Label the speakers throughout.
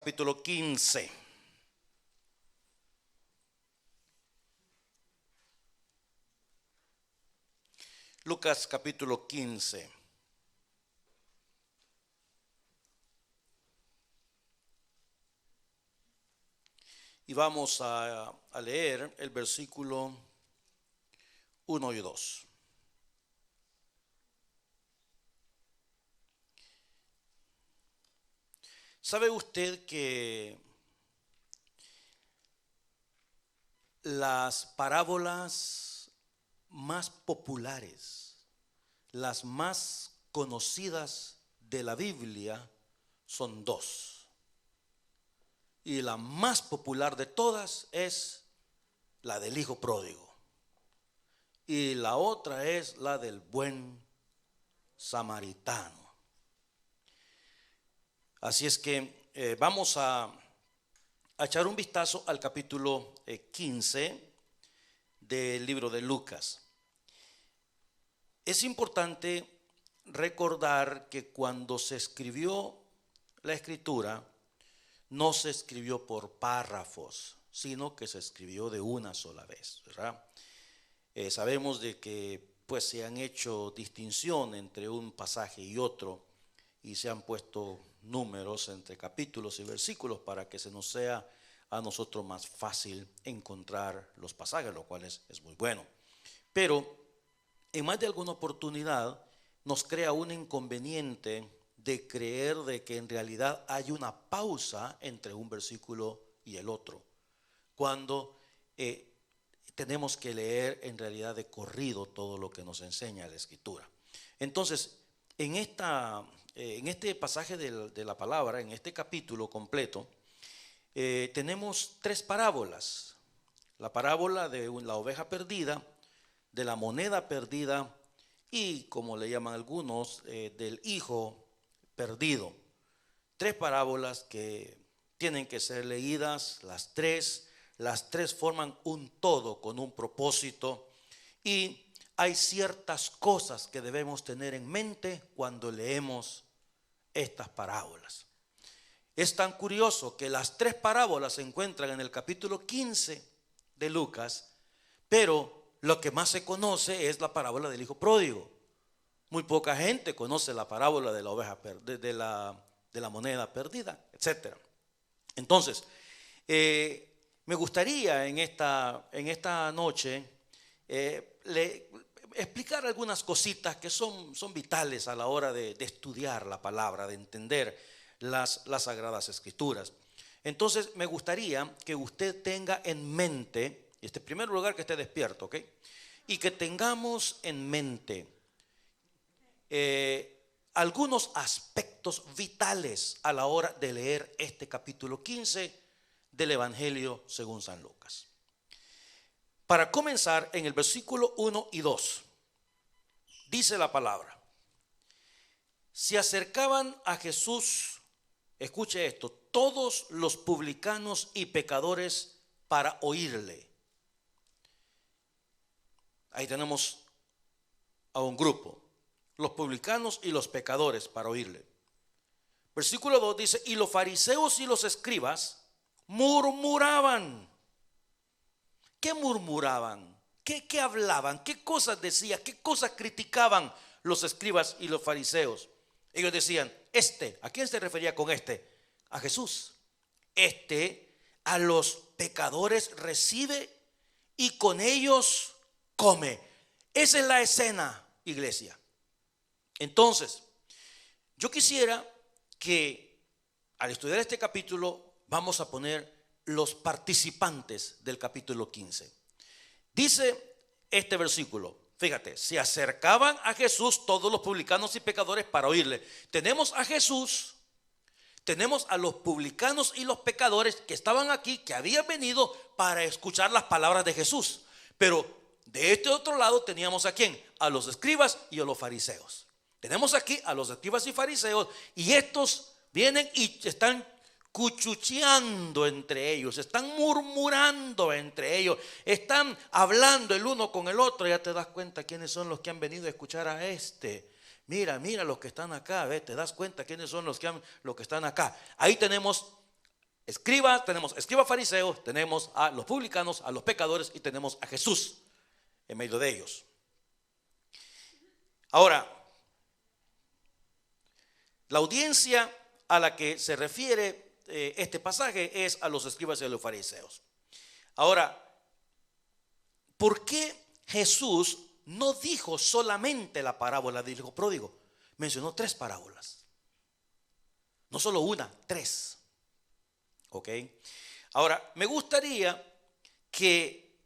Speaker 1: Capítulo 15. Lucas capítulo 15. Y vamos a leer el versículo 1 y 2. ¿Sabe usted que las parábolas más populares, las más conocidas de la Biblia son dos? Y la más popular de todas es la del hijo pródigo. Y la otra es la del buen samaritano. Así es que vamos a echar un vistazo al capítulo 15 del libro de Lucas. Es importante recordar que cuando se escribió la escritura, no se escribió por párrafos, sino que se escribió de una sola vez, ¿verdad? Sabemos de que pues se han hecho distinción entre un pasaje y otro y se han puesto números entre capítulos y versículos para que se nos sea a nosotros más fácil encontrar los pasajes, lo cual es muy bueno. Pero en más de alguna oportunidad nos crea un inconveniente de creer de que en realidad hay una pausa entre un versículo y el otro, cuando tenemos que leer en realidad de corrido todo lo que nos enseña la Escritura. Entonces, en este pasaje de la palabra, en este capítulo completo, tenemos tres parábolas. La parábola de la oveja perdida, de la moneda perdida y, como le llaman algunos, del hijo perdido. Tres parábolas que tienen que ser leídas, las tres forman un todo con un propósito, y hay ciertas cosas que debemos tener en mente cuando leemos estas parábolas. Es tan curioso que las tres parábolas se encuentran en el capítulo 15 de Lucas, pero lo que más se conoce es la parábola del hijo pródigo. Muy poca gente conoce la parábola de la oveja de la moneda perdida, etc. Entonces, me gustaría en esta noche explicar algunas cositas que son vitales a la hora de estudiar la palabra, de entender las Sagradas Escrituras. Entonces, me gustaría que usted tenga en mente, en primer lugar, que esté despierto, ¿ok? Y que tengamos en mente algunos aspectos vitales a la hora de leer este capítulo 15 del Evangelio según San Lucas. Para comenzar, en el versículo 1 y 2, dice la palabra: se acercaban a Jesús, escuche esto, todos los publicanos y pecadores para oírle. Ahí tenemos a un grupo, los publicanos y los pecadores para oírle. Versículo 2 dice: y los fariseos y los escribas murmuraban. ¿Qué murmuraban? ¿Qué hablaban? ¿Qué cosas decían? ¿Qué cosas criticaban los escribas y los fariseos? Ellos decían: ¿a quién se refería con este? A Jesús. A los pecadores recibe y con ellos come. Esa es la escena, iglesia. Entonces, yo quisiera que al estudiar este capítulo vamos a poner los participantes del capítulo 15. Dice este versículo, fíjate, se acercaban a Jesús todos los publicanos y pecadores para oírle. Tenemos a Jesús, tenemos a los publicanos y los pecadores que estaban aquí, que habían venido para escuchar las palabras de Jesús. Pero de este otro lado teníamos a ¿quién? A los escribas y a los fariseos. Tenemos aquí a los escribas y fariseos, y estos vienen y están cuchucheando entre ellos, están murmurando entre ellos, están hablando el uno con el otro. Ya te das cuenta quiénes son los que han venido a escuchar a Mira los que están acá, te das cuenta quiénes son los que están acá. Ahí tenemos escribas, tenemos escribas fariseos, tenemos a los publicanos, a los pecadores y tenemos a Jesús en medio de ellos. Ahora, la audiencia a la que se refiere este pasaje es a los escribas y a los fariseos. Ahora, ¿por qué Jesús no dijo solamente la parábola del hijo pródigo? Mencionó 3 parábolas. No solo una, 3. ¿Ok? Ahora, me gustaría que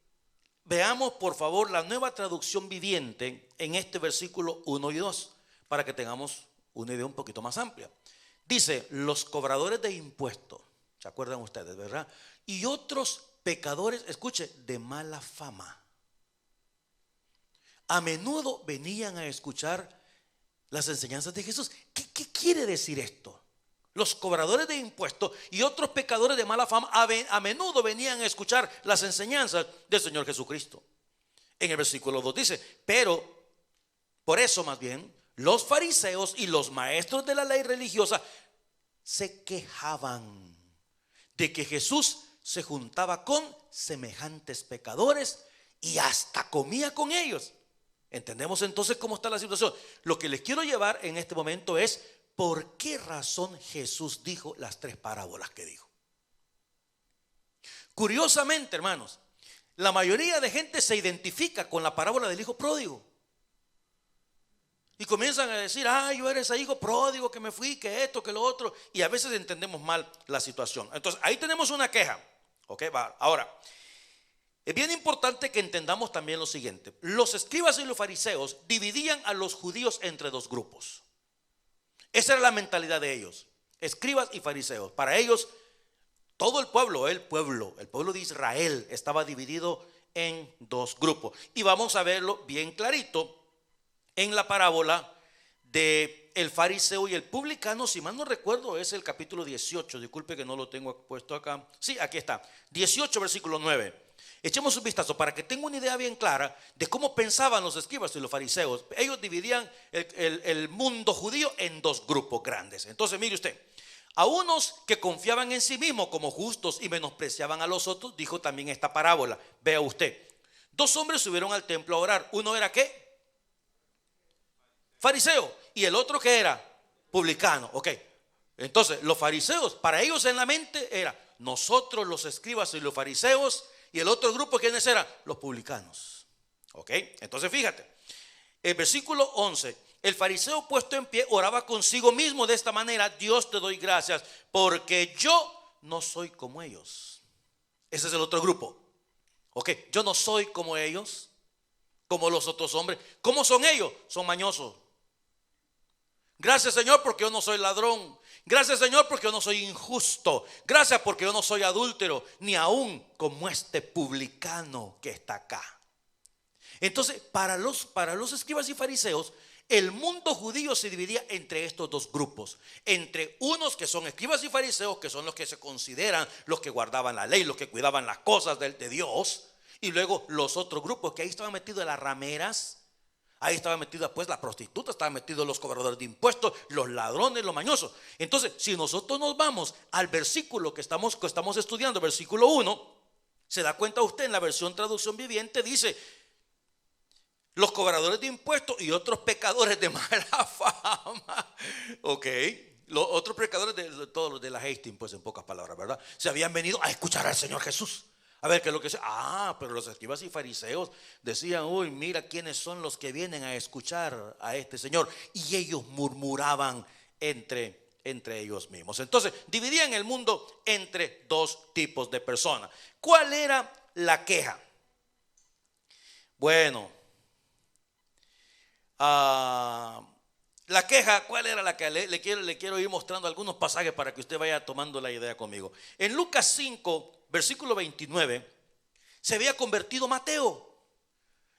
Speaker 1: veamos por favor la Nueva Traducción Viviente en este versículo 1 y 2 para que tengamos una idea un poquito más amplia. Dice, los cobradores de impuestos, ¿se acuerdan ustedes, verdad? Y otros pecadores, escuche, de mala fama. A menudo venían a escuchar las enseñanzas de Jesús. ¿Qué quiere decir esto? Los cobradores de impuestos y otros pecadores de mala fama a menudo venían a escuchar las enseñanzas del Señor Jesucristo. En el versículo 2 dice, pero por eso más bien los fariseos y los maestros de la ley religiosa se quejaban de que Jesús se juntaba con semejantes pecadores y hasta comía con ellos. ¿Entendemos entonces cómo está la situación? Lo que les quiero llevar en este momento es por qué razón Jesús dijo las 3 parábolas que dijo. Curiosamente, hermanos, la mayoría de gente se identifica con la parábola del hijo pródigo. Y comienzan a decir, yo era ese hijo pródigo que me fui, que esto, que lo otro. Y a veces entendemos mal la situación. Entonces, ahí tenemos una queja. Ok, va. Ahora, es bien importante que entendamos también lo siguiente. Los escribas y los fariseos dividían a los judíos entre 2 grupos. Esa era la mentalidad de ellos, escribas y fariseos. Para ellos, todo el pueblo de Israel estaba dividido en 2 grupos. Y vamos a verlo bien clarito en la parábola de el fariseo y el publicano. Si mal no recuerdo es el capítulo 18, disculpe que no lo tengo puesto acá. Sí, aquí está, 18 versículo 9. Echemos un vistazo para que tenga una idea bien clara de cómo pensaban los escribas y los fariseos. Ellos dividían el mundo judío en 2 grupos grandes. Entonces mire usted, a unos que confiaban en sí mismos como justos y menospreciaban a los otros, dijo también esta parábola. Vea usted, 2 hombres subieron al templo a orar. Uno era ¿qué? Fariseo. Y el otro ¿qué era? Publicano. Ok. Entonces los fariseos, para ellos en la mente era nosotros los escribas y los fariseos. Y el otro grupo, ¿quiénes eran? Los publicanos. Ok, entonces fíjate, el versículo 11, el fariseo puesto en pie oraba consigo mismo de esta manera: Dios, te doy gracias porque yo no soy como ellos. Ese es el otro grupo. Ok, yo no soy como ellos, como los otros hombres. ¿Cómo son ellos? Son mañosos. Gracias, Señor, porque yo no soy ladrón. Gracias, Señor, porque yo no soy injusto. Gracias porque yo no soy adúltero, ni aún como este publicano que está acá. Entonces, para los escribas y fariseos, el mundo judío se dividía entre estos 2 grupos. Entre unos que son escribas y fariseos, que son los que se consideran los que guardaban la ley, los que cuidaban las cosas de Dios. Y luego los otros grupos que ahí estaban metidos las rameras. Ahí estaba metida pues la prostituta, estaban metidos los cobradores de impuestos, los ladrones, los mañosos. Entonces, si nosotros nos vamos al versículo que estamos estudiando, versículo 1, se da cuenta usted en la versión traducción viviente, dice: los cobradores de impuestos y otros pecadores de mala fama. Ok, los otros pecadores de todos los de la Hastings, pues en pocas palabras, ¿verdad? Se habían venido a escuchar al Señor Jesús. A ver qué es lo que dice. Pero los escribas y fariseos decían: uy, mira quiénes son los que vienen a escuchar a este Señor. Y ellos murmuraban entre ellos mismos. Entonces dividían el mundo entre 2 tipos de personas. ¿Cuál era la queja? Bueno, la queja, ¿cuál era la que le quiero ir mostrando algunos pasajes para que usted vaya tomando la idea conmigo? En Lucas 5, versículo 29, se había convertido Mateo.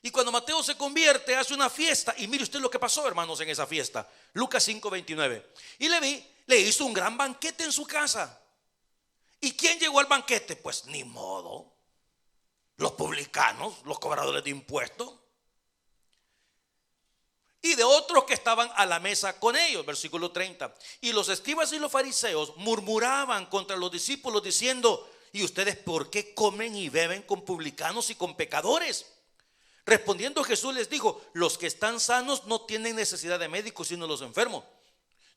Speaker 1: Y cuando Mateo se convierte, hace una fiesta. Y mire usted lo que pasó, hermanos, en esa fiesta. Lucas 5, 29. Y le hizo un gran banquete en su casa. ¿Y quién llegó al banquete? Pues ni modo, los publicanos, los cobradores de impuestos. y de otros que estaban a la mesa con ellos. Versículo 30. Y los escribas y los fariseos murmuraban contra los discípulos diciendo: ¿y ustedes por qué comen y beben con publicanos y con pecadores? Respondiendo Jesús les dijo: los que están sanos no tienen necesidad de médicos, sino los enfermos.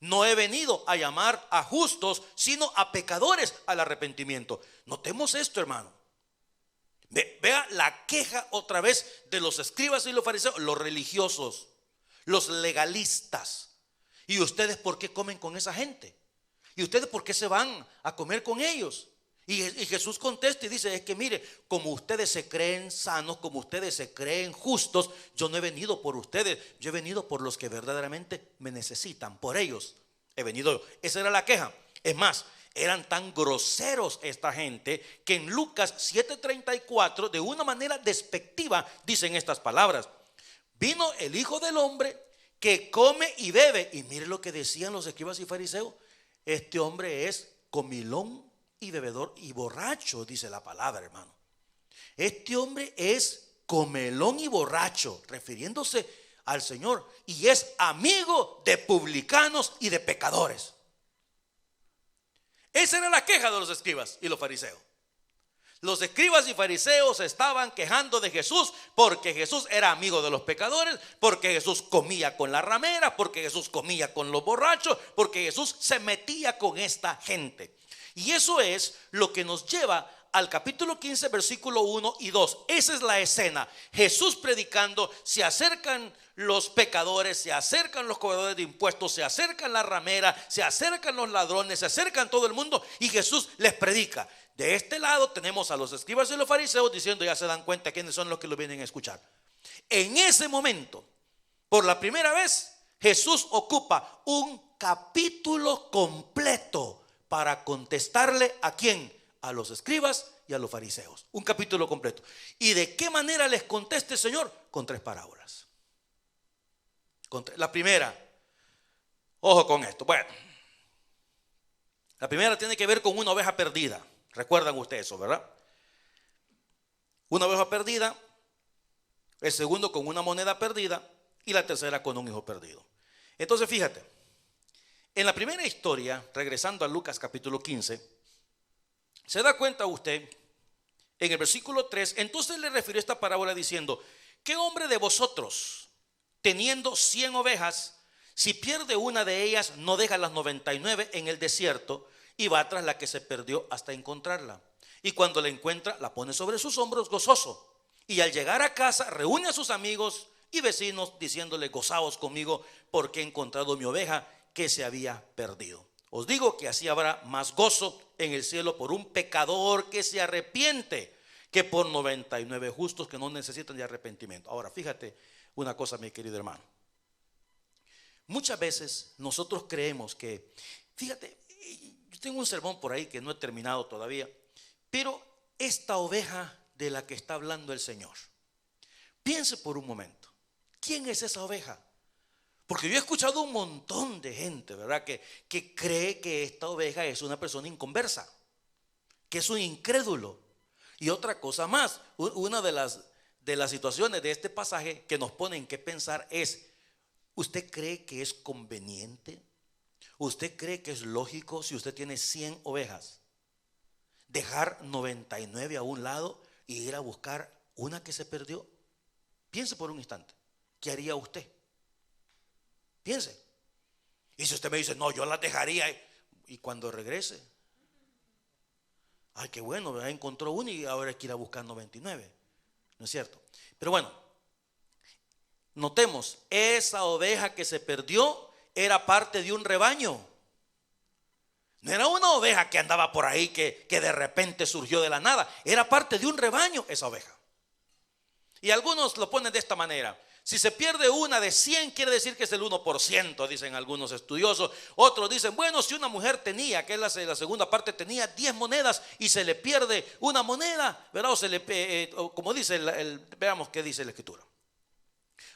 Speaker 1: No he venido a llamar a justos, sino a pecadores al arrepentimiento. Notemos esto, hermano. Vea la queja otra vez de los escribas y los fariseos, los religiosos, los legalistas. ¿Y ustedes por qué comen con esa gente? ¿Y ustedes por qué se van a comer con ellos? Y Jesús contesta y dice: es que mire, como ustedes se creen sanos, como ustedes se creen justos, yo no he venido por ustedes, yo he venido por los que verdaderamente me necesitan, por ellos he venido yo. Esa era la queja. Es más, eran tan groseros esta gente que en Lucas 7:34 de una manera despectiva dicen estas palabras: vino el Hijo del Hombre que come y bebe. Y mire lo que decían los escribas y fariseos: este hombre es comilón y bebedor y borracho, dice la palabra, hermano. Este hombre es comelón y borracho, refiriéndose al Señor, y es amigo de publicanos y de pecadores. Esa era la queja de los escribas y los fariseos. Los escribas y fariseos estaban quejando de Jesús porque Jesús era amigo de los pecadores, porque Jesús comía con la ramera, porque Jesús comía con los borrachos, porque Jesús se metía con esta gente. Y eso es lo que nos lleva al capítulo 15, versículo 1 y 2. Esa es la escena. Jesús predicando, se acercan los pecadores, se acercan los cobradores de impuestos, se acercan la ramera, se acercan los ladrones, se acercan todo el mundo y Jesús les predica. De este lado tenemos a los escribas y los fariseos diciendo: ya se dan cuenta quiénes son los que lo vienen a escuchar. En ese momento, por la primera vez, Jesús ocupa un capítulo completo para contestarle ¿a quién? A los escribas y a los fariseos. Un capítulo completo. ¿Y de qué manera les contesta el Señor? Con 3 parábolas. La primera, ojo con esto. Bueno, la primera tiene que ver con una oveja perdida. Recuerdan ustedes eso, ¿verdad? Una oveja perdida. El segundo con una moneda perdida. Y la tercera con un hijo perdido. Entonces fíjate, en la primera historia, regresando a Lucas capítulo 15, se da cuenta usted, en el versículo 3, entonces le refirió esta parábola diciendo: ¿qué hombre de vosotros, teniendo 100 ovejas, si pierde una de ellas, no deja las 99 en el desierto y va tras la que se perdió hasta encontrarla? Y cuando la encuentra, la pone sobre sus hombros gozoso. Y al llegar a casa, reúne a sus amigos y vecinos diciéndole: gozaos conmigo porque he encontrado mi oveja que se había perdido. Os digo que así habrá más gozo en el cielo por un pecador que se arrepiente que por 99 justos que no necesitan de arrepentimiento. Ahora fíjate una cosa, mi querido hermano. Muchas veces nosotros creemos que, fíjate, yo tengo un sermón por ahí que no he terminado todavía, pero esta oveja de la que está hablando el Señor, piense por un momento, ¿quién es esa oveja? Porque yo he escuchado un montón de gente, ¿verdad? Que cree que esta oveja es una persona inconversa, que es un incrédulo. Y otra cosa más, una de las situaciones de este pasaje que nos ponen que pensar es: ¿usted cree que es conveniente? ¿Usted cree que es lógico, si usted tiene 100 ovejas, dejar 99 a un lado y ir a buscar una que se perdió? Piense por un instante, ¿qué haría usted? Piense. Y si usted me dice: no, yo las dejaría, y cuando regrese, ay, qué bueno, ¿verdad? Encontró una y ahora hay que ir a buscar 99, ¿no es cierto? Pero bueno, notemos, esa oveja que se perdió era parte de un rebaño. No era una oveja que andaba por ahí que de repente surgió de la nada. Era parte de un rebaño esa oveja. Y algunos lo ponen de esta manera: si se pierde una de 100, quiere decir que es el 1%, dicen algunos estudiosos. Otros dicen: bueno, si una mujer tenía, que es la segunda parte, tenía 10 monedas y se le pierde una moneda, ¿verdad? O se le, como dice, veamos qué dice la escritura.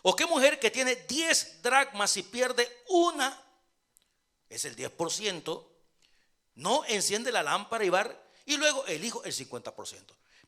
Speaker 1: O qué mujer que tiene 10 dracmas y pierde una, es el 10%, no enciende la lámpara y luego el hijo el 50%.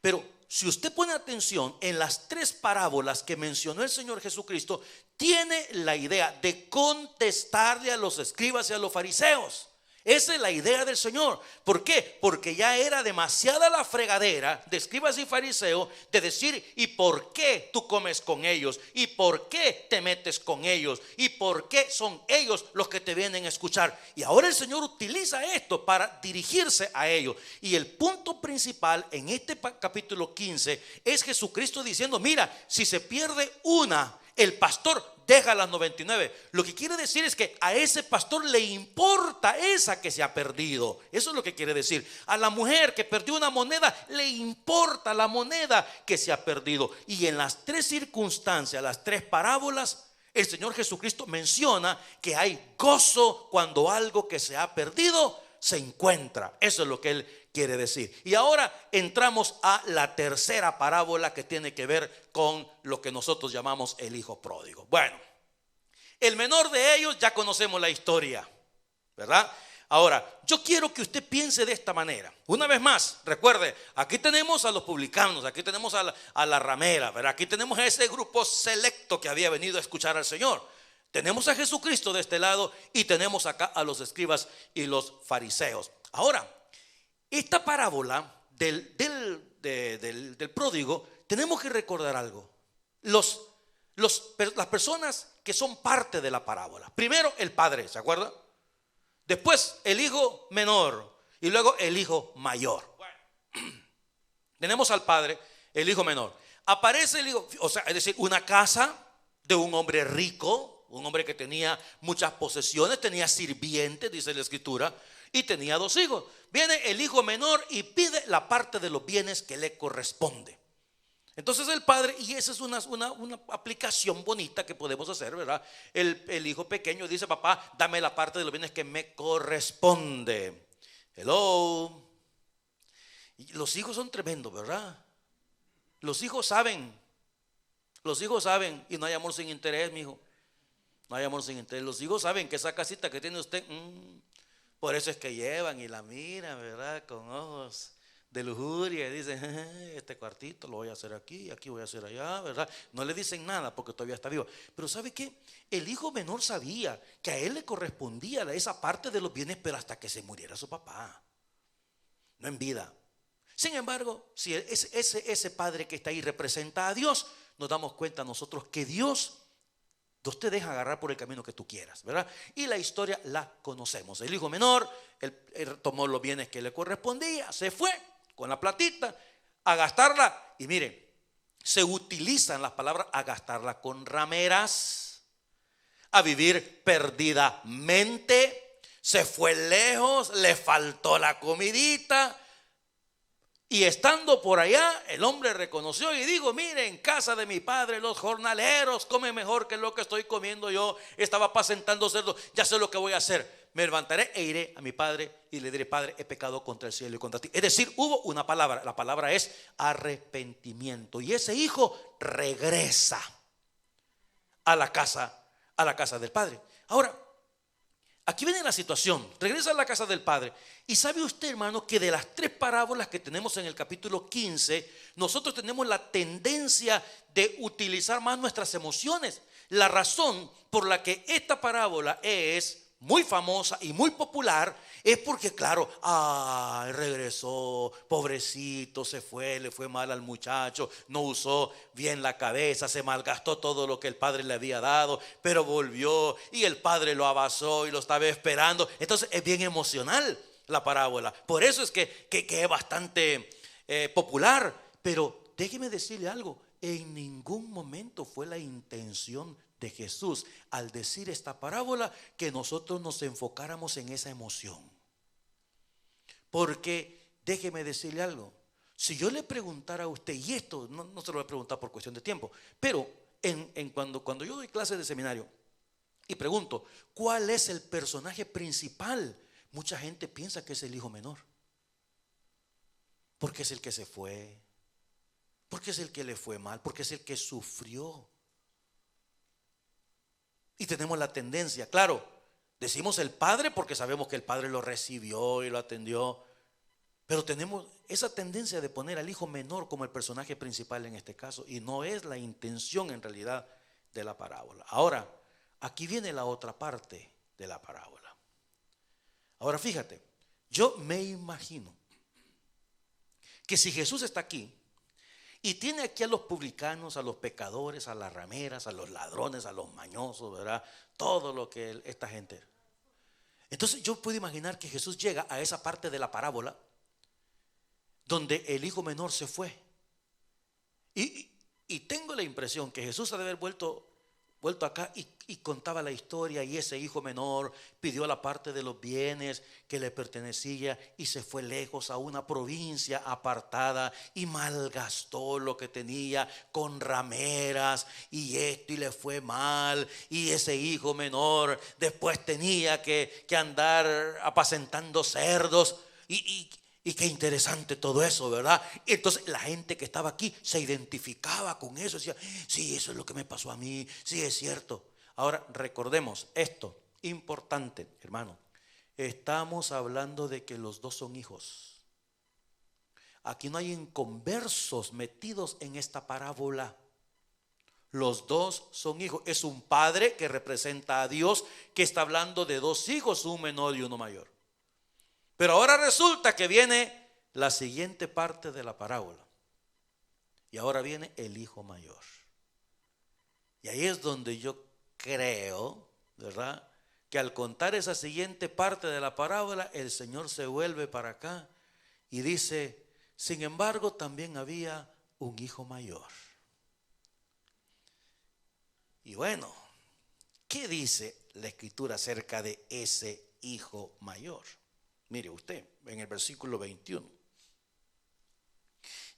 Speaker 1: Pero si usted pone atención en las tres parábolas que mencionó el Señor Jesucristo, tiene la idea de contestarle a los escribas y a los fariseos. Esa es la idea del Señor. ¿Por qué? Porque ya era demasiada la fregadera de escribas y fariseos de decir: ¿y por qué tú comes con ellos? ¿Y por qué te metes con ellos? ¿Y por qué son ellos los que te vienen a escuchar? Y ahora el Señor utiliza esto para dirigirse a ellos. Y el punto principal en este capítulo 15 es Jesucristo diciendo: mira, si se pierde una, el pastor deja las 99. Lo que quiere decir es que a ese pastor le importa esa que se ha perdido. Eso es lo que quiere decir. A la mujer que perdió una moneda le importa la moneda que se ha perdido. Y en las tres circunstancias, las tres parábolas, el Señor Jesucristo menciona que hay gozo cuando algo que se ha perdido se encuentra. Eso es lo que Él quiere decir. Y ahora entramos a la tercera parábola, que tiene que ver con lo que nosotros llamamos el hijo pródigo. Bueno, el menor de ellos ya conocemos la historia, ¿verdad? Ahora, yo quiero que usted piense de esta manera. Una vez más, recuerde, aquí tenemos a los publicanos, aquí tenemos a la ramera, ¿verdad? Aquí tenemos a ese grupo selecto que había venido a escuchar al Señor. Tenemos a Jesucristo de este lado y tenemos acá a los escribas y los fariseos. Ahora, esta parábola del pródigo, tenemos que recordar algo. Las personas que son parte de la parábola: primero el padre, ¿se acuerda? Después el hijo menor y luego el hijo mayor. Bueno, tenemos al padre, el hijo menor. Aparece el hijo, o sea, es decir, una casa de un hombre rico, un hombre que tenía muchas posesiones, tenía sirvientes, dice la escritura, y tenía dos hijos. Viene el hijo menor y pide la parte de los bienes que le corresponde. Entonces el padre, y esa es una aplicación bonita que podemos hacer, ¿verdad? El hijo pequeño dice: papá, dame la parte de los bienes que me corresponde. Hello. Y los hijos son tremendos, ¿verdad? Los hijos saben, y no hay amor sin interés, mi hijo. No hay amor sin interés. Los hijos saben que esa casita que tiene usted, por eso es que llevan y la miran, ¿verdad? Con ojos de lujuria, y dicen: este cuartito lo voy a hacer aquí, aquí voy a hacer allá, ¿verdad? No le dicen nada porque todavía está vivo. Pero ¿sabe qué? El hijo menor sabía que a él le correspondía esa parte de los bienes, pero hasta que se muriera su papá, no en vida. Sin embargo, si ese padre que está ahí representa a Dios, nos damos cuenta nosotros que Dios te deja agarrar por el camino que tú quieras, ¿verdad? Y la historia la conocemos. El hijo menor, él tomó los bienes que le correspondía, se fue con la platita a gastarla. Y miren, se utilizan las palabras: a gastarla con rameras, a vivir perdidamente, se fue lejos, le faltó la comidita. Y estando por allá, el hombre reconoció y dijo: mire, en casa de mi padre los jornaleros comen mejor que lo que estoy comiendo yo. Estaba apacentando cerdos, ya sé lo que voy a hacer. Me levantaré e iré a mi padre y le diré: padre, he pecado contra el cielo y contra ti. Es decir, hubo una palabra, la palabra es arrepentimiento. Y ese hijo regresa a la casa del padre. Ahora, aquí viene la situación. Regresa a la casa del padre. Y sabe usted, hermano, que de las tres parábolas que tenemos en el capítulo 15, nosotros tenemos la tendencia de utilizar más nuestras emociones. La razón por la que esta parábola es muy famosa y muy popular es porque, claro, regresó, pobrecito, se fue, le fue mal al muchacho, no usó bien la cabeza, se malgastó todo lo que el padre le había dado, pero volvió y el padre lo abrazó y lo estaba esperando. Entonces es bien emocional la parábola. Por eso es que es bastante popular. Pero déjeme decirle algo: en ningún momento fue la intención de Jesús, al decir esta parábola, que nosotros nos enfocáramos en esa emoción. Porque déjeme decirle algo: si yo le preguntara a usted, y esto no se lo voy a preguntar por cuestión de tiempo, pero cuando yo doy clases de seminario y pregunto cuál es el personaje principal, mucha gente piensa que es el hijo menor, porque es el que se fue, porque es el que le fue mal, porque es el que sufrió. Y tenemos la tendencia, claro, decimos el padre porque sabemos que el padre lo recibió y lo atendió. Pero tenemos esa tendencia de poner al hijo menor como el personaje principal en este caso, y no es la intención en realidad de la parábola. Ahora, aquí viene la otra parte de la parábola. Ahora fíjate, yo me imagino que si Jesús está aquí y tiene aquí a los publicanos, a los pecadores, a las rameras, a los ladrones, a los mañosos, ¿verdad? Todo lo que esta gente. Entonces yo puedo imaginar que Jesús llega a esa parte de la parábola donde el hijo menor se fue. Y tengo la impresión que Jesús ha de haber vuelto acá y contaba la historia, y ese hijo menor pidió la parte de los bienes que le pertenecía y se fue lejos a una provincia apartada y malgastó lo que tenía con rameras y esto, y le fue mal. Y ese hijo menor después tenía que andar apacentando cerdos y qué interesante todo eso, ¿verdad? Y entonces la gente que estaba aquí se identificaba con eso, decía, sí, eso es lo que me pasó a mí, sí, es cierto. Ahora recordemos esto, importante, hermano. Estamos hablando de que los dos son hijos. Aquí no hay inconversos metidos en esta parábola. Los dos son hijos. Es un padre que representa a Dios, que está hablando de dos hijos, un menor y uno mayor. Pero ahora resulta que viene la siguiente parte de la parábola. Y ahora viene el hijo mayor. Y ahí es donde yo creo, ¿verdad?, que al contar esa siguiente parte de la parábola, el Señor se vuelve para acá y dice, sin embargo, también había un hijo mayor. Y bueno, ¿qué dice la Escritura acerca de ese hijo mayor? Mire usted, en el versículo 21.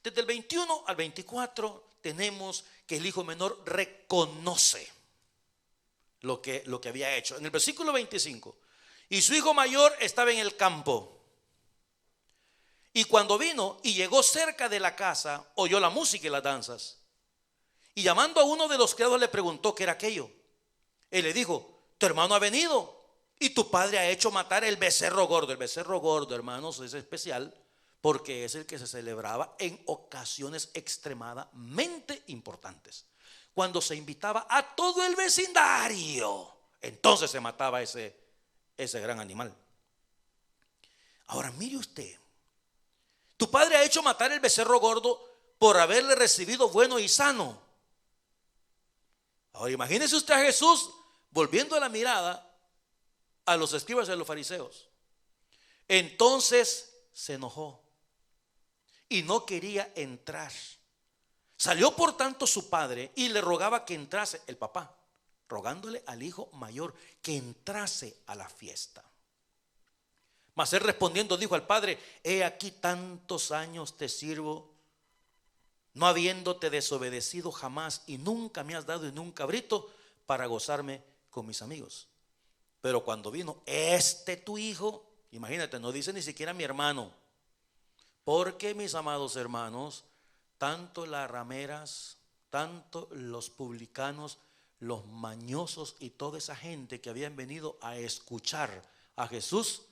Speaker 1: Desde el 21 al 24 tenemos que el hijo menor reconoce lo que había hecho. En el versículo 25, y su hijo mayor estaba en el campo. Y cuando vino y llegó cerca de la casa, oyó la música y las danzas. Y llamando a uno de los criados le preguntó qué era aquello. Él le dijo, tu hermano ha venido y tu padre ha hecho matar el becerro gordo. El becerro gordo, hermanos, es especial porque es el que se celebraba en ocasiones extremadamente importantes. Cuando se invitaba a todo el vecindario, entonces se mataba ese gran animal. Ahora mire usted, tu padre ha hecho matar el becerro gordo por haberle recibido bueno y sano. Ahora imagínese usted a Jesús volviendo la mirada a los escribas y a los fariseos. Entonces se enojó y no quería entrar. Salió por tanto su padre y le rogaba que entrase, el papá, rogándole al hijo mayor que entrase a la fiesta. Mas él respondiendo dijo al padre, he aquí tantos años te sirvo, no habiéndote desobedecido jamás, y nunca me has dado en un cabrito para gozarme con mis amigos. Pero cuando vino tu hijo, imagínate, no dice ni siquiera mi hermano, porque mis amados hermanos, tanto las rameras, tanto los publicanos, los mañosos y toda esa gente que habían venido a escuchar a Jesús,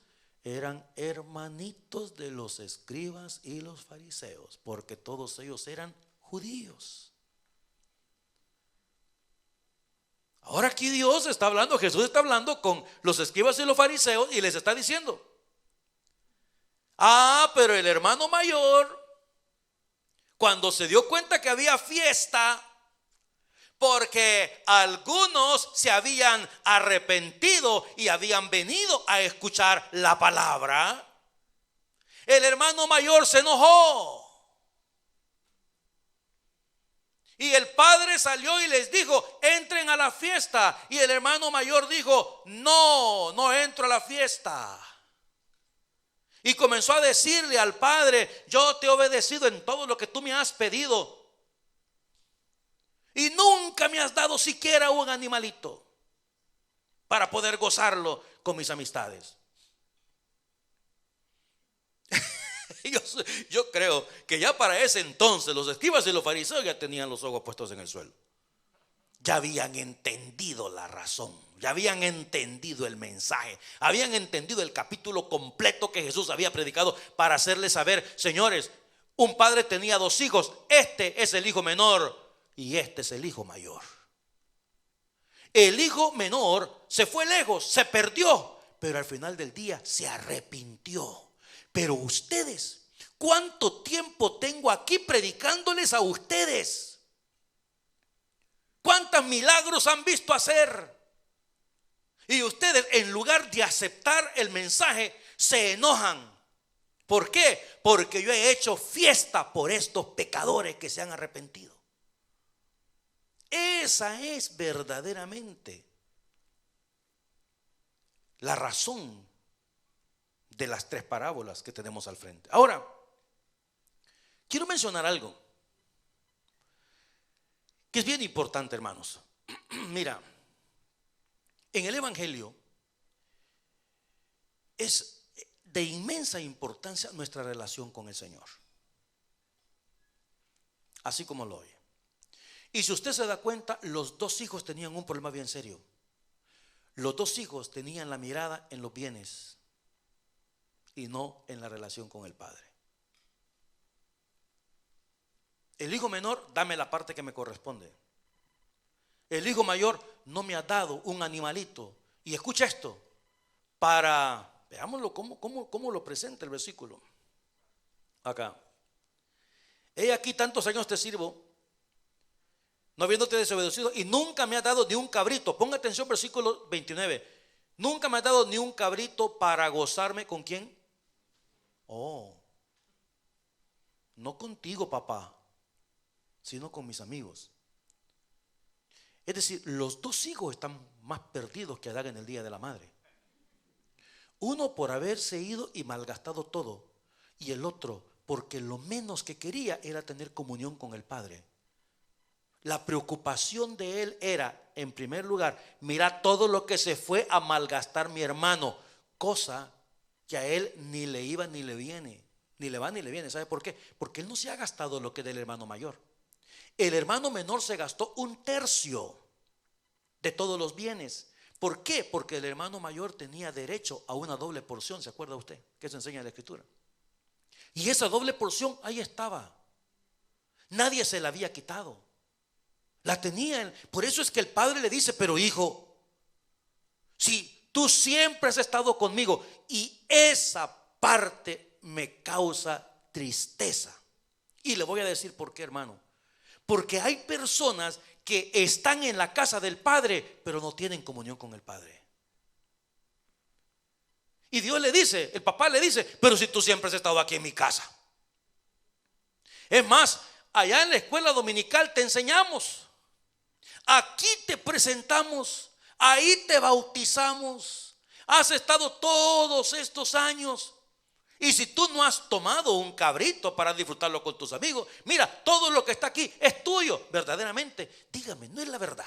Speaker 1: eran hermanitos de los escribas y los fariseos, porque todos ellos eran judíos. Ahora aquí Dios está hablando, Jesús está hablando con los escribas y los fariseos y les está diciendo, pero el hermano mayor, cuando se dio cuenta que había fiesta, porque algunos se habían arrepentido y habían venido a escuchar la palabra, el hermano mayor se enojó. Y el padre salió y les dijo, entren a la fiesta. Y el hermano mayor dijo, no entro a la fiesta. Y comenzó a decirle al padre, yo te he obedecido en todo lo que tú me has pedido, y nunca me has dado siquiera un animalito para poder gozarlo con mis amistades. Yo creo que ya para ese entonces los escribas y los fariseos ya tenían los ojos puestos en el suelo. ya habían entendido la razón, ya habían entendido el mensaje, habían entendido el capítulo completo que Jesús había predicado para hacerles saber: señores, un padre tenía 2 hijos, este es el hijo menor y este es el hijo mayor. El hijo menor se fue lejos, se perdió, pero al final del día se arrepintió. Pero ustedes, ¿cuánto tiempo tengo aquí predicándoles a ustedes? ¿Cuántos milagros han visto hacer? Y ustedes, en lugar de aceptar el mensaje, se enojan. ¿Por qué? Porque yo he hecho fiesta por estos pecadores que se han arrepentido. Esa es verdaderamente la razón de las 3 parábolas que tenemos al frente. Ahora, quiero mencionar algo que es bien importante, hermanos. Mira, en el Evangelio es de inmensa importancia nuestra relación con el Señor, así como lo oye. Y si usted se da cuenta, los 2 hijos tenían un problema bien serio. Los 2 hijos tenían la mirada en los bienes y no en la relación con el Padre. El hijo menor: dame la parte que me corresponde. El hijo mayor: no me ha dado un animalito. Y escucha esto, veámoslo cómo lo presenta el versículo. Acá: he aquí tantos años te sirvo, no habiéndote desobedecido, y nunca me has dado ni un cabrito. Ponga atención, versículo 29. Nunca me has dado ni un cabrito para gozarme. ¿Con quién? Oh, no contigo, papá, sino con mis amigos. Es decir, los 2 hijos están más perdidos que Adán en el día de la madre. Uno por haberse ido y malgastado todo, y el otro porque lo menos que quería era tener comunión con el Padre. La preocupación de él era, en primer lugar: mira todo lo que se fue a malgastar mi hermano, cosa que a él ni le iba ni le viene, ni le va ni le viene. ¿Sabe por qué? Porque él no se ha gastado lo que del hermano mayor. El hermano menor se gastó 1/3 de todos los bienes. ¿Por qué? Porque el hermano mayor tenía derecho a una doble porción. ¿Se acuerda usted? Que eso enseña la Escritura. Y esa doble porción ahí estaba. Nadie se la había quitado. La tenía. Por eso es que el padre le dice: pero hijo, si tú siempre has estado conmigo, y esa parte me causa tristeza. Y le voy a decir por qué, hermano. Porque hay personas que están en la casa del Padre, pero no tienen comunión con el Padre. Y Dios le dice, el papá le dice: pero si tú siempre has estado aquí en mi casa. Es más, allá en la escuela dominical te enseñamos. Aquí te presentamos, ahí te bautizamos. Has estado todos estos años. Y si tú no has tomado un cabrito para disfrutarlo con tus amigos, mira, todo lo que está aquí es tuyo. Verdaderamente, dígame, ¿no es la verdad?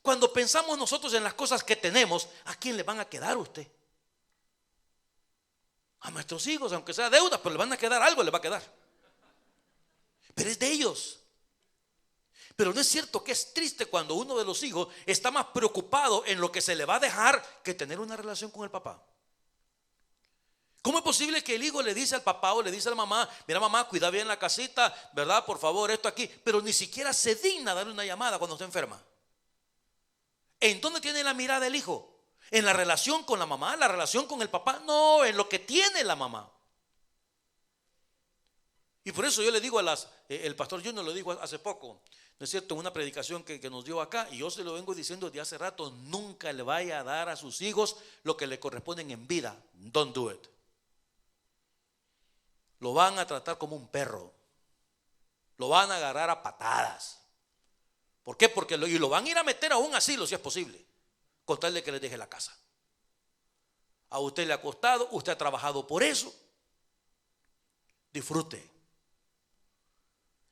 Speaker 1: Cuando pensamos nosotros en las cosas que tenemos, ¿a quién le van a quedar a usted? A nuestros hijos, aunque sea deuda, pero le van a quedar algo, le va a quedar. Pero es de ellos. Pero no es cierto que es triste cuando uno de los hijos está más preocupado en lo que se le va a dejar que tener una relación con el papá. ¿Cómo es posible que el hijo le dice al papá o le dice a la mamá: mira, mamá, cuida bien la casita, ¿verdad? Por favor, esto aquí. Pero ni siquiera se digna darle una llamada cuando está enferma. ¿En dónde tiene la mirada el hijo? ¿En la relación con la mamá? ¿La relación con el papá? No, en lo que tiene la mamá. Y por eso yo le digo el pastor Junior lo dijo hace poco, ¿no es cierto? En una predicación que nos dio acá, y yo se lo vengo diciendo desde hace rato: nunca le vaya a dar a sus hijos lo que le corresponden en vida. Don't do it. Lo van a tratar como un perro. Lo van a agarrar a patadas. ¿Por qué? Porque lo van a ir a meter a un asilo si es posible, con tal de que les deje la casa. A usted le ha costado, usted ha trabajado por eso. Disfrute.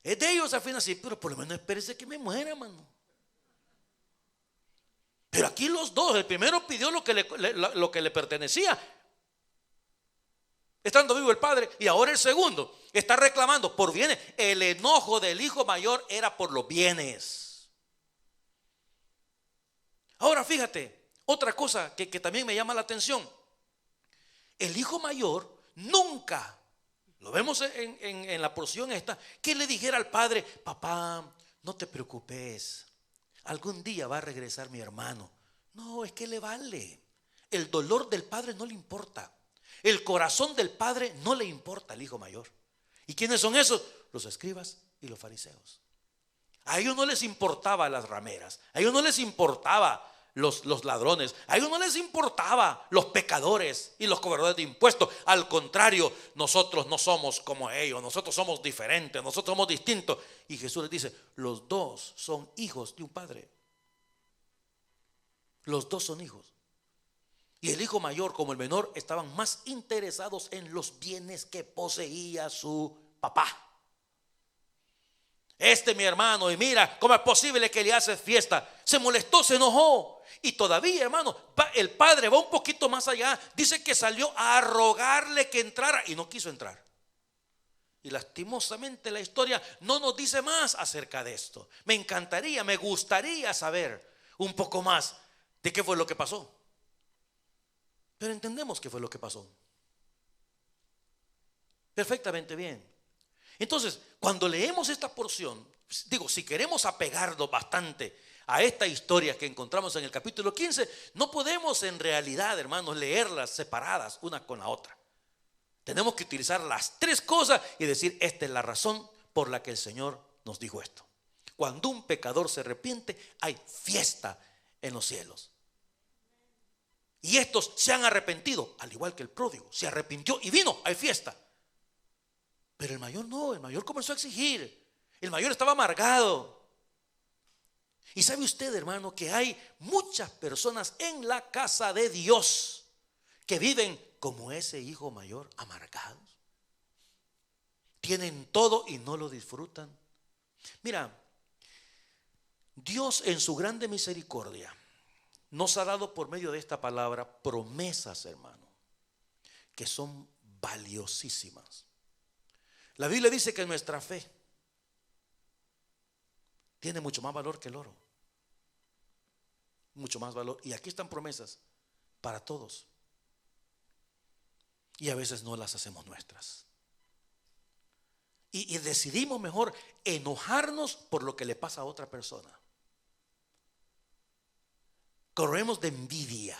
Speaker 1: Es de ellos al final, sí, pero por lo menos espérese que me muera, hermano. Pero aquí los dos, el primero pidió lo que le pertenecía, estando vivo el padre, y ahora el segundo está reclamando por bienes. El enojo del hijo mayor era por los bienes. Ahora fíjate, otra cosa que también me llama la atención. El hijo mayor nunca, lo vemos en la porción esta, que le dijera al padre: papá, no te preocupes, algún día va a regresar mi hermano. No, es que le vale. El dolor del padre no le importa. El corazón del padre no le importa al hijo mayor. ¿Y quiénes son esos? Los escribas y los fariseos. A ellos no les importaba las rameras, a ellos no les importaba los ladrones, a ellos no les importaba los pecadores y los cobradores de impuestos. Al contrario, nosotros no somos como ellos, nosotros somos diferentes, nosotros somos distintos. Y Jesús les dice: los dos son hijos de un padre. Los dos son hijos. Y el hijo mayor como el menor estaban más interesados en los bienes que poseía su papá. Mi hermano, y mira cómo es posible que le hace fiesta. Se molestó, se enojó. Y todavía, hermano, el padre va un poquito más allá. Dice que salió a rogarle que entrara y no quiso entrar. Y lastimosamente la historia no nos dice más acerca de esto. Me encantaría, me gustaría saber un poco más de qué fue lo que pasó. Pero entendemos qué fue lo que pasó perfectamente bien. Entonces, cuando leemos esta porción, digo, si queremos apegarnos bastante a esta historia que encontramos en el capítulo 15, no podemos en realidad, hermanos, leerlas separadas una con la otra. Tenemos que utilizar las tres cosas y decir: esta es la razón por la que el Señor nos dijo esto. Cuando un pecador se arrepiente, hay fiesta en los cielos. Y estos se han arrepentido, al igual que el pródigo, se arrepintió y vino, hay fiesta. Pero el mayor no, el mayor comenzó a exigir. El mayor estaba amargado. Y sabe usted, hermano, que hay muchas personas en la casa de Dios que viven como ese hijo mayor, amargados. Tienen todo y no lo disfrutan. Mira, Dios en su grande misericordia nos ha dado por medio de esta palabra promesas, hermano, que son valiosísimas. La Biblia dice que nuestra fe tiene mucho más valor que el oro. Mucho más valor. Y aquí están promesas para todos. Y a veces no las hacemos nuestras. Y decidimos mejor enojarnos por lo que le pasa a otra persona. Corremos de envidia.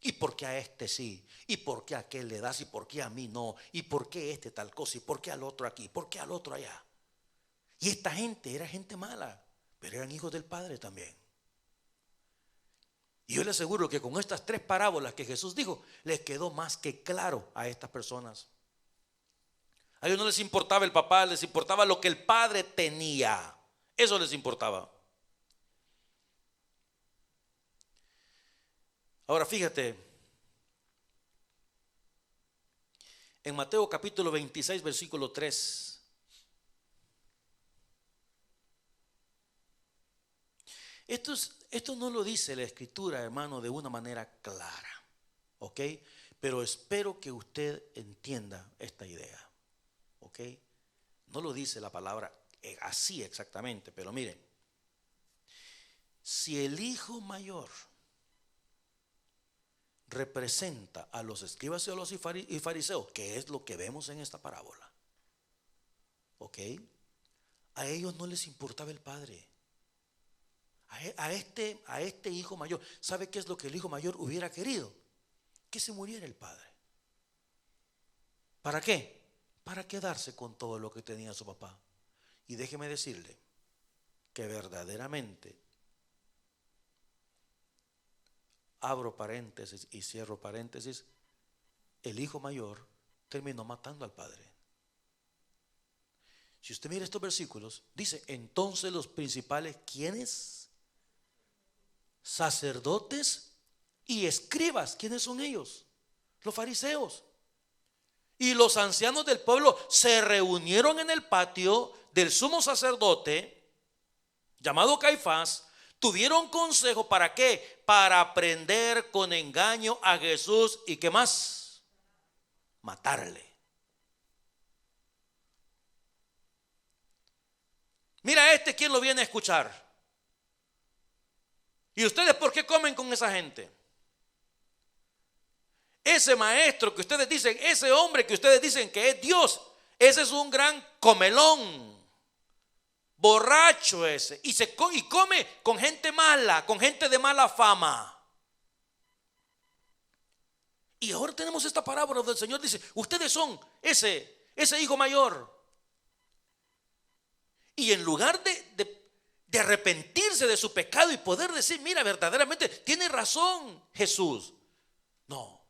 Speaker 1: ¿Y por qué a este sí? ¿Y por qué a aquel le das? ¿Y por qué a mí no? ¿Y por qué este tal cosa? ¿Y por qué al otro aquí? ¿Y por qué al otro allá? Y esta gente era gente mala, pero eran hijos del Padre también. Y yo les aseguro que con estas tres parábolas que Jesús dijo, les quedó más que claro a estas personas. A ellos no les importaba el papá, les importaba lo que el padre tenía. Eso les importaba. Ahora fíjate, en Mateo capítulo 26, versículo 3. Esto no lo dice la Escritura, hermano, de una manera clara, ¿ok? Pero espero que usted entienda esta idea, ¿ok? No lo dice la palabra así exactamente, pero miren, si el hijo mayor representa a los escribas y a los fariseos, que es lo que vemos en esta parábola, ¿ok? A ellos no les importaba el padre. A este hijo mayor, ¿sabe qué es lo que el hijo mayor hubiera querido? Que se muriera el padre. ¿Para qué? Para quedarse con todo lo que tenía su papá. Y déjeme decirle que verdaderamente, abro paréntesis y cierro paréntesis, el hijo mayor terminó matando al padre. Si usted mira estos versículos, dice: entonces los principales, ¿quiénes? Sacerdotes y escribas. ¿Quiénes son ellos? Los fariseos. Y los ancianos del pueblo se reunieron en el patio del sumo sacerdote, llamado Caifás. Tuvieron consejo, ¿para qué? Para prender con engaño a Jesús. ¿Y qué más? Matarle. Mira, ¿quién lo viene a escuchar? ¿Y ustedes por qué comen con esa gente? Ese maestro que ustedes dicen, ese hombre que ustedes dicen que es Dios, ese es un gran comelón, borracho ese, y come con gente mala, con gente de mala fama. Y ahora tenemos esta parábola donde el Señor dice, ustedes son ese hijo mayor. Y en lugar de arrepentirse de su pecado y poder decir, mira, verdaderamente tiene razón Jesús, no.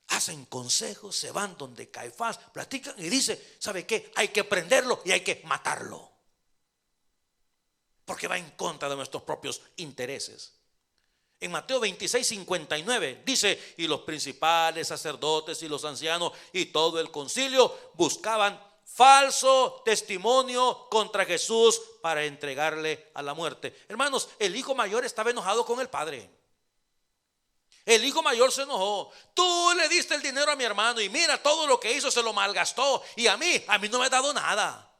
Speaker 1: Hacen consejos, se van donde Caifás, platican y dice, ¿sabe qué? Hay que prenderlo y hay que matarlo, porque va en contra de nuestros propios intereses. En Mateo 26:59 dice, y los principales sacerdotes y los ancianos y todo el concilio buscaban falso testimonio contra Jesús para entregarle a la muerte. Hermanos, el hijo mayor estaba enojado con el padre. El hijo mayor se enojó. Tú le diste el dinero a mi hermano y mira todo lo que hizo, se lo malgastó. Y a mí no me ha dado nada.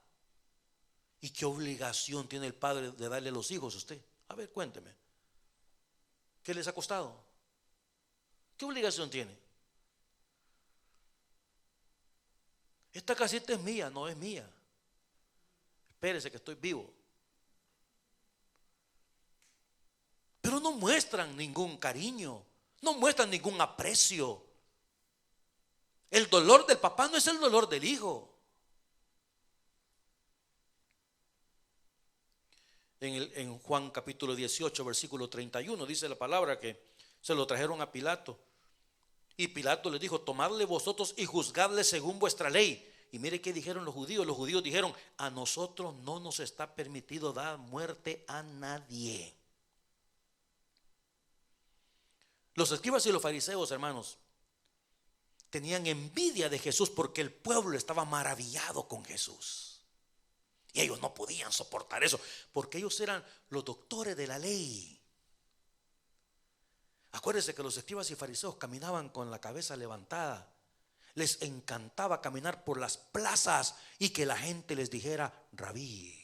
Speaker 1: ¿Y qué obligación tiene el padre de darle a los hijos a usted? A ver, cuénteme. ¿Qué les ha costado? ¿Qué obligación tiene? Esta casita es mía, no es mía. Espérese que estoy vivo. Pero no muestran ningún cariño, no muestran ningún aprecio. El dolor del papá no es el dolor del hijo. En Juan capítulo 18 versículo 31 dice la palabra que se lo trajeron a Pilato. Y Pilato les dijo, tomadle vosotros y juzgadle según vuestra ley. Y mire qué dijeron los judíos. Los judíos dijeron, a nosotros no nos está permitido dar muerte a nadie. Los escribas y los fariseos, hermanos, tenían envidia de Jesús porque el pueblo estaba maravillado con Jesús. Y ellos no podían soportar eso, porque ellos eran los doctores de la ley. Acuérdense que los escribas y fariseos caminaban con la cabeza levantada. Les encantaba caminar por las plazas y que la gente les dijera, Rabí,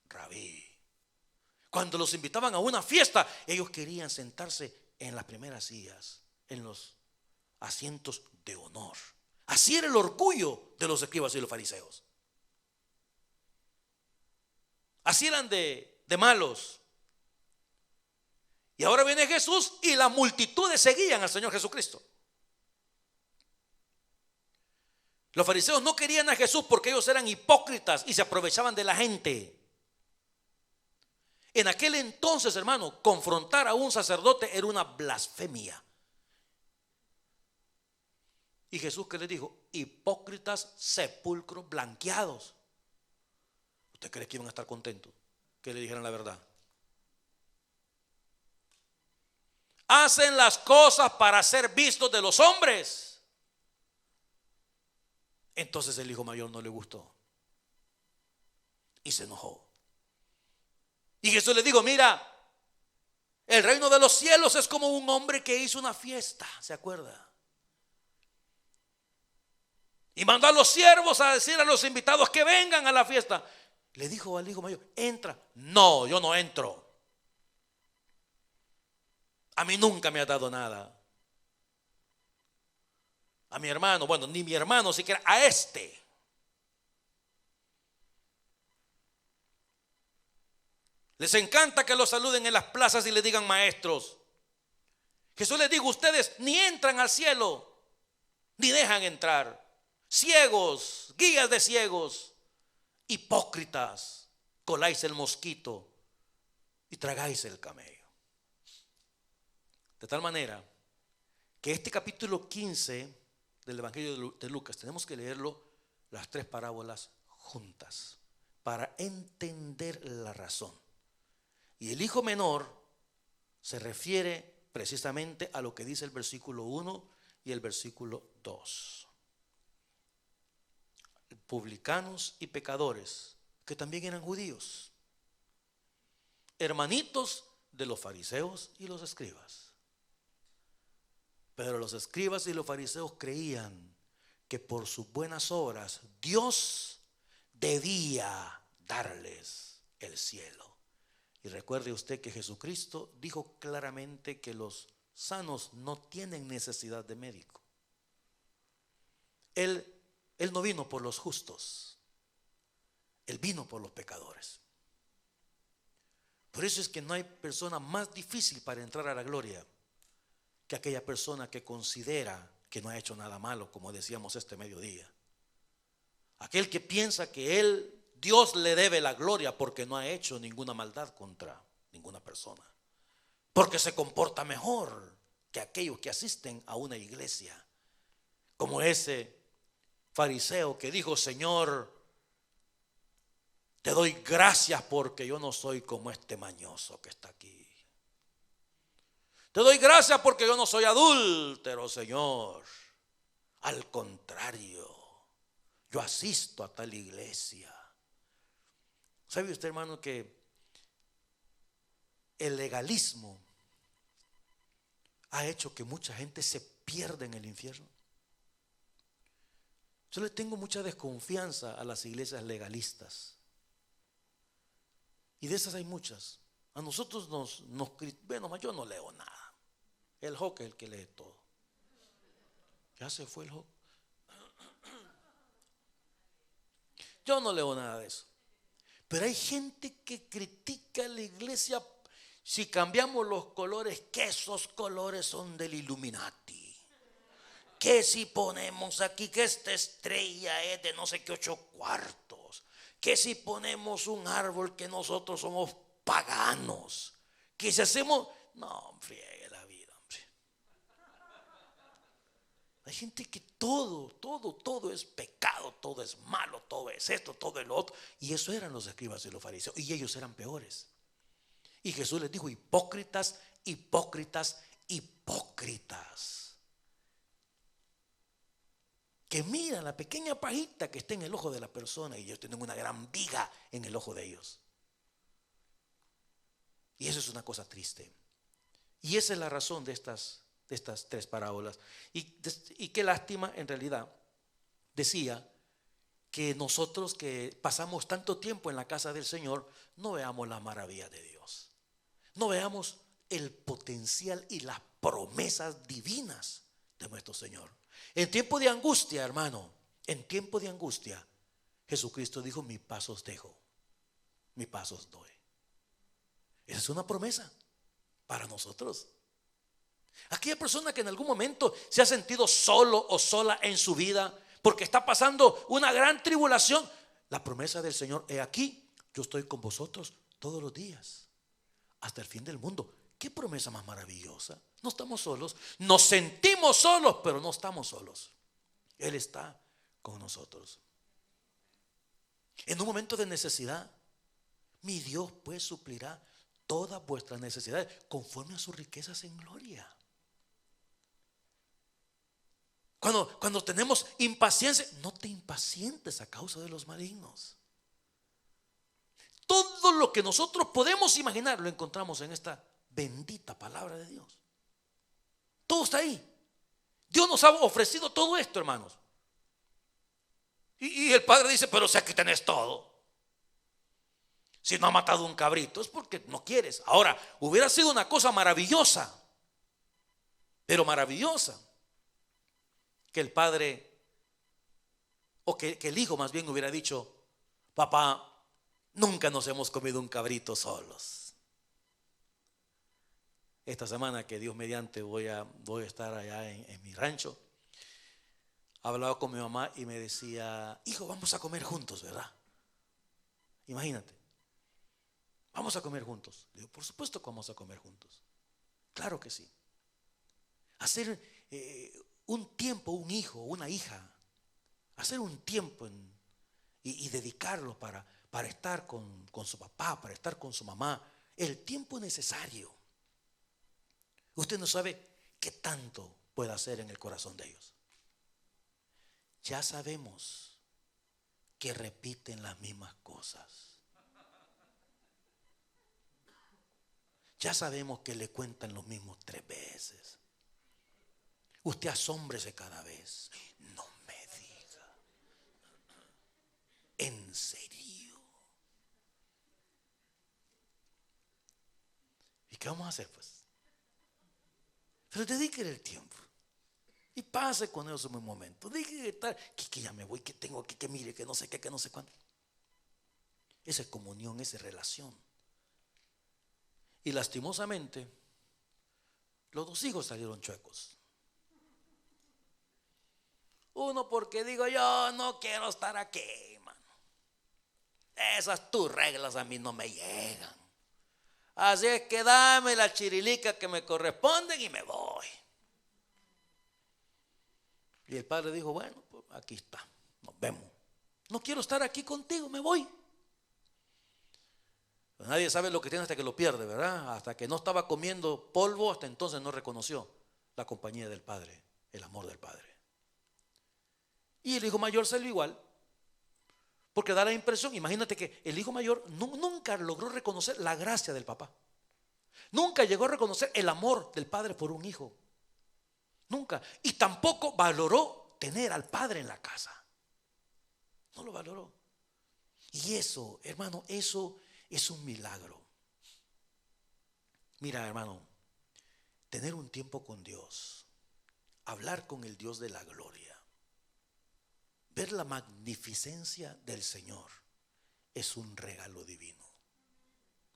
Speaker 1: Rabí. Cuando los invitaban a una fiesta, ellos querían sentarse en las primeras sillas, en los asientos de honor. Así era el orgullo de los escribas y los fariseos. Así eran de malos. Y ahora viene Jesús y las multitudes seguían al Señor Jesucristo. Los fariseos no querían a Jesús porque ellos eran hipócritas y se aprovechaban de la gente. En aquel entonces, hermano, confrontar a un sacerdote era una blasfemia. Y Jesús, ¿qué les dijo? Hipócritas, sepulcros blanqueados. ¿Usted cree que iban a estar contentos que le dijeran la verdad? Hacen las cosas para ser vistos de los hombres. Entonces el hijo mayor no le gustó y se enojó. Y Jesús le dijo, mira, el reino de los cielos es como un hombre que hizo una fiesta, ¿se acuerda? Y mandó a los siervos a decir a los invitados que vengan a la fiesta. Le dijo al hijo mayor, entra. No, yo no entro. A mí nunca me ha dado nada. A mi hermano, bueno, ni mi hermano siquiera, a este. Les encanta que los saluden en las plazas y le digan maestros. Jesús les dijo, ustedes ni entran al cielo, ni dejan entrar. Ciegos, guías de ciegos, hipócritas, coláis el mosquito y tragáis el camello. De tal manera que este capítulo 15 del Evangelio de Lucas tenemos que leerlo las tres parábolas juntas para entender la razón. Y el hijo menor se refiere precisamente a lo que dice el versículo 1 y el versículo 2. Publicanos y pecadores, que también eran judíos, hermanitos de los fariseos y los escribas. Pero los escribas y los fariseos creían que por sus buenas obras Dios debía darles el cielo. Y recuerde usted que Jesucristo dijo claramente que los sanos no tienen necesidad de médico. Él no vino por los justos, Él vino por los pecadores. Por eso es que no hay persona más difícil para entrar a la gloria que aquella persona que considera que no ha hecho nada malo, como decíamos este mediodía. Aquel que piensa que Dios le debe la gloria porque no ha hecho ninguna maldad contra ninguna persona, porque se comporta mejor que aquellos que asisten a una iglesia, como ese fariseo que dijo: Señor, te doy gracias porque yo no soy como este mañoso que está aquí. Te doy gracias porque yo no soy adúltero, Señor. Al contrario, yo asisto a tal iglesia. ¿Sabe usted, hermano, que el legalismo ha hecho que mucha gente se pierda en el infierno? Yo le tengo mucha desconfianza a las iglesias legalistas. Y de esas hay muchas. A nosotros bueno, yo no leo nada. El Joque es el que lee todo. Ya se fue el Joque. Yo no leo nada de eso. Pero hay gente que critica la iglesia si cambiamos los colores, que esos colores son del Illuminati. Que si ponemos aquí que esta estrella es de no sé qué 8 cuartos. Que si ponemos un árbol que nosotros somos paganos. Que si hacemos... No, friegue la vida, hombre. Hay gente que todo es pecado, todo es malo, todo es esto, todo es lo otro. Y eso eran los escribas y los fariseos. Y ellos eran peores. Y Jesús les dijo: hipócritas, hipócritas, hipócritas. Que miran la pequeña pajita que está en el ojo de la persona y ellos tienen una gran viga en el ojo de ellos. Y eso es una cosa triste. Y esa es la razón de estas 3 parábolas. Y qué lástima, en realidad, decía que nosotros que pasamos tanto tiempo en la casa del Señor no veamos la maravilla de Dios. No veamos el potencial y las promesas divinas de nuestro Señor. En tiempo de angustia, hermano, en tiempo de angustia, Jesucristo dijo: mi paz os dejo, mi paz os doy. Esa es una promesa para nosotros. Aquella persona que en algún momento se ha sentido solo o sola en su vida porque está pasando una gran tribulación, la promesa del Señor: he aquí, yo estoy con vosotros todos los días hasta el fin del mundo. Qué promesa más maravillosa. No estamos solos, nos sentimos solos, pero no estamos solos. Él está con nosotros. En un momento de necesidad, mi Dios pues suplirá todas vuestras necesidades conforme a sus riquezas en gloria. Cuando tenemos impaciencia, no te impacientes a causa de los malignos. Todo lo que nosotros podemos imaginar lo encontramos en esta bendita palabra de Dios. Todo está ahí. Dios nos ha ofrecido todo esto, hermanos. Y el Padre dice: pero si aquí tenés todo. Si no ha matado un cabrito es porque no quieres. Ahora, hubiera sido una cosa maravillosa, pero maravillosa, que el Padre, o que el Hijo más bien hubiera dicho: papá, nunca nos hemos comido un cabrito solos. Esta semana, que Dios mediante voy a estar allá en mi rancho, hablaba con mi mamá y me decía: hijo, vamos a comer juntos, ¿verdad? Imagínate, vamos a comer juntos. Le digo: por supuesto que vamos a comer juntos. Claro que sí. Hacer un tiempo, un hijo, una hija, hacer un tiempo y dedicarlo para estar con su papá, para estar con su mamá, el tiempo necesario. Usted no sabe qué tanto puede hacer en el corazón de ellos. Ya sabemos que repiten las mismas cosas. Ya sabemos que le cuentan los mismos 3 veces. Usted asómbrese cada vez. No me diga. ¿En serio? ¿Y qué vamos a hacer pues? Pero dedíquele el tiempo y pase con ellos un buen momento. Dije que ya me voy, que tengo que mire, que no sé qué, que no sé cuánto. Esa es comunión, esa es relación. Y lastimosamente los dos hijos salieron chuecos. Uno porque digo, yo no quiero estar aquí, hermano. Esas tus reglas a mí no me llegan. Así es que dame la chirilica que me corresponden y me voy. Y el padre dijo, bueno, pues aquí está, nos vemos. No quiero estar aquí contigo, me voy. Pues nadie sabe lo que tiene hasta que lo pierde, ¿verdad? Hasta que no estaba comiendo polvo, hasta entonces no reconoció la compañía del padre, el amor del padre. Y el hijo mayor salió igual, porque da la impresión, imagínate que el hijo mayor nunca logró reconocer la gracia del papá. Nunca llegó a reconocer el amor del padre por un hijo. Nunca. Y tampoco valoró tener al padre en la casa. No lo valoró. Y eso, hermano, eso es un milagro. Mira, hermano, tener un tiempo con Dios, hablar con el Dios de la gloria, ver la magnificencia del Señor, es un regalo divino.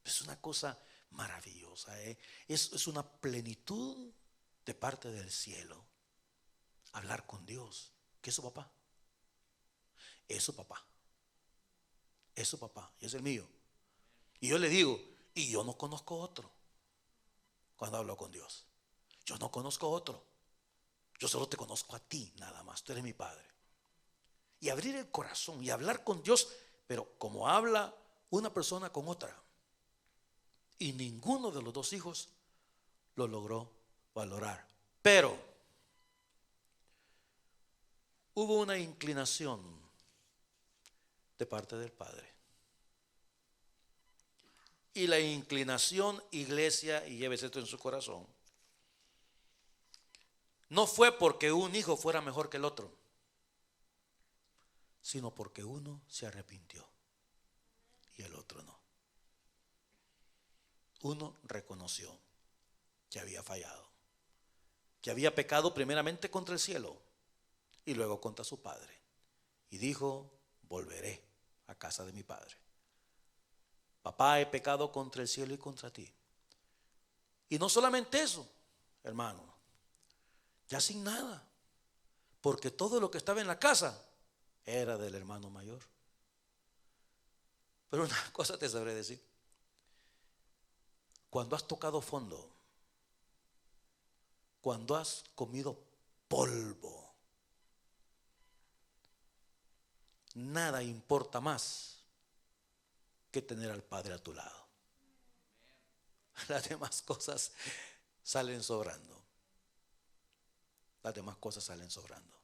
Speaker 1: Es una cosa maravillosa, ¿eh? Es una plenitud de parte del cielo. Hablar con Dios, que es su papá. Es su papá. Es su papá y es el mío. Y yo le digo, y yo no conozco otro cuando hablo con Dios. Yo no conozco otro. Yo solo te conozco a ti, nada más. Tú eres mi padre. Y abrir el corazón y hablar con Dios, pero como habla una persona con otra. Y ninguno de los dos hijos lo logró valorar. Pero hubo una inclinación de parte del padre. Y la inclinación, iglesia, y llévese esto en su corazón, no fue porque un hijo fuera mejor que el otro, sino porque uno se arrepintió y el otro no. Uno reconoció que había fallado, que había pecado primeramente contra el cielo y luego contra su padre. Y dijo, volveré a casa de mi padre. Papá, he pecado contra el cielo y contra ti. Y no solamente eso, hermano, ya sin nada, porque todo lo que estaba en la casa era del hermano mayor. Pero una cosa te sabré decir. Cuando has tocado fondo, cuando has comido polvo, nada importa más que tener al Padre a tu lado. Las demás cosas salen sobrando. Las demás cosas salen sobrando.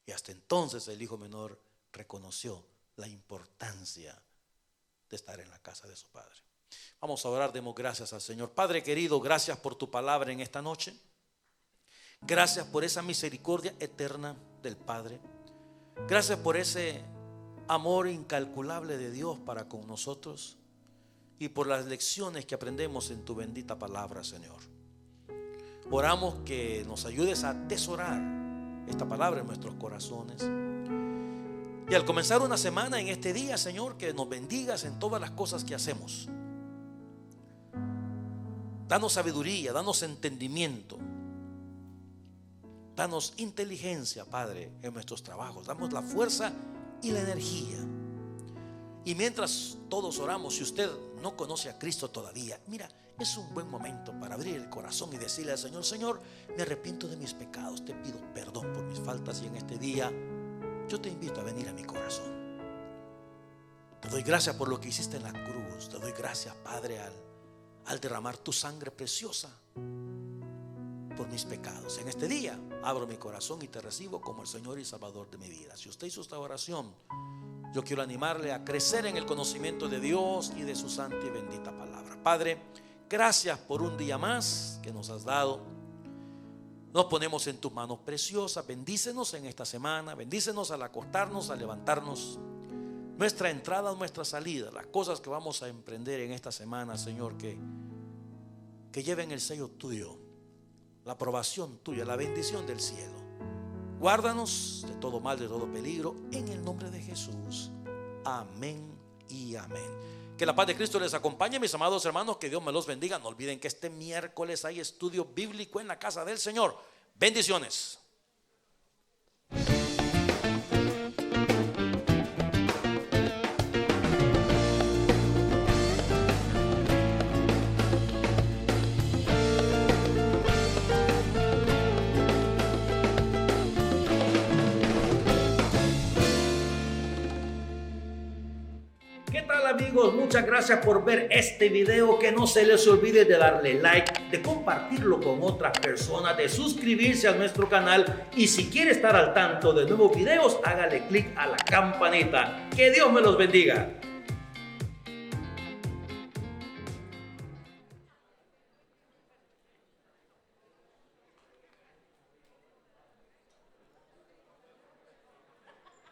Speaker 1: Y hasta entonces el hijo menor reconoció la importancia de estar en la casa de su padre. Vamos a orar, demos gracias al Señor. Padre querido, gracias por tu palabra en esta noche. Gracias por esa misericordia eterna del Padre. Gracias por ese amor incalculable de Dios para con nosotros y por las lecciones que aprendemos en tu bendita palabra, Señor. Oramos que nos ayudes a atesorar esta palabra en nuestros corazones. Y al comenzar una semana en este día, Señor, que nos bendigas en todas las cosas que hacemos. Danos sabiduría, danos entendimiento, danos inteligencia, Padre, en nuestros trabajos. Damos la fuerza y la energía. Y mientras todos oramos, si usted no conoce a Cristo todavía, mira, es un buen momento para abrir el corazón y decirle al Señor: Señor, me arrepiento de mis pecados, te pido perdón por mis faltas, y en este día yo te invito a venir a mi corazón. Te doy gracias por lo que hiciste en la cruz. Te doy gracias, Padre, al derramar tu sangre preciosa por mis pecados. En este día abro mi corazón y te recibo como el Señor y Salvador de mi vida. Si usted hizo esta oración, yo quiero animarle a crecer en el conocimiento de Dios y de su santa y bendita palabra. Padre, gracias por un día más que nos has dado. Nos ponemos en tus manos preciosas. Bendícenos en esta semana. Bendícenos al acostarnos, al levantarnos. Nuestra entrada, nuestra salida, las cosas que vamos a emprender en esta semana, Señor, que que lleven el sello tuyo, la aprobación tuya, la bendición del cielo. Guárdanos de todo mal, de todo peligro, en el nombre de Jesús. Amén y amén. Que la paz de Cristo les acompañe, mis amados hermanos. Que Dios me los bendiga. No olviden que este miércoles hay estudio bíblico en la casa del Señor. Bendiciones. ¿Qué tal, amigos? Muchas gracias por ver este video. Que no se les olvide de darle like, de compartirlo con otras personas, de suscribirse a nuestro canal, y si quiere estar al tanto de nuevos videos, hágale clic a la campanita. Que Dios me los bendiga.